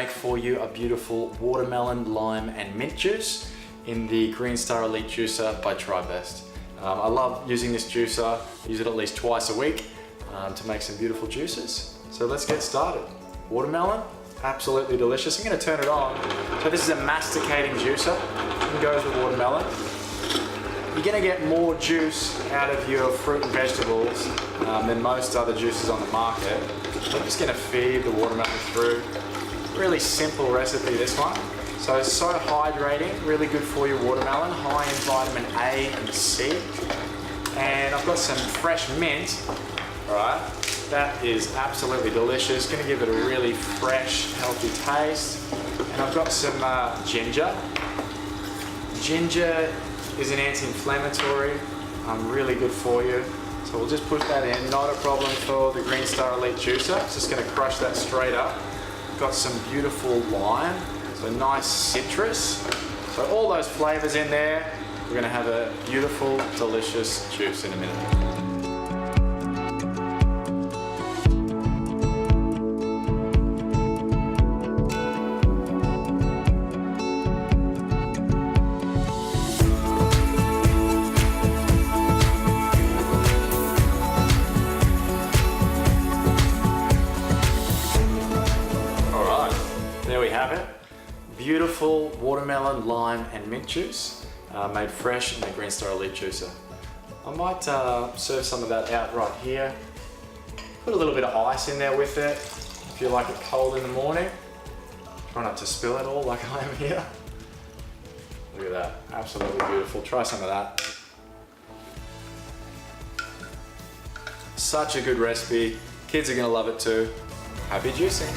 make for you a beautiful watermelon, lime and mint juice in the Greenstar Elite Juicer by TriBest. I love using this juicer. I use it at least twice a week to make some beautiful juices. So let's get started. Watermelon, absolutely delicious. I'm going to turn it on. So this is a masticating juicer. It goes with watermelon. You're going to get more juice out of your fruit and vegetables than most other juices on the market. So I'm just going to feed the watermelon through. Really simple recipe, this one. So hydrating, really good for your watermelon, high in vitamin A and C. And I've got some fresh mint, all right? That is absolutely delicious. Gonna give it a really fresh, healthy taste. And I've got some ginger. Ginger is an anti-inflammatory, really good for you. So we'll just push that in, not a problem for the Greenstar Elite Juicer. Just gonna crush that straight up. Got some beautiful lime, so nice citrus. So all those flavors in there. We're gonna have a beautiful, delicious juice in a minute. There we have it. Beautiful watermelon, lime and mint juice made fresh in the Greenstar Elite Juicer. I might serve some of that out right here. Put a little bit of ice in there with it if you like it cold in the morning. Try not to spill it all like I am here. Look at that, absolutely beautiful. Try some of that. Such a good recipe. Kids are gonna love it too. Happy juicing.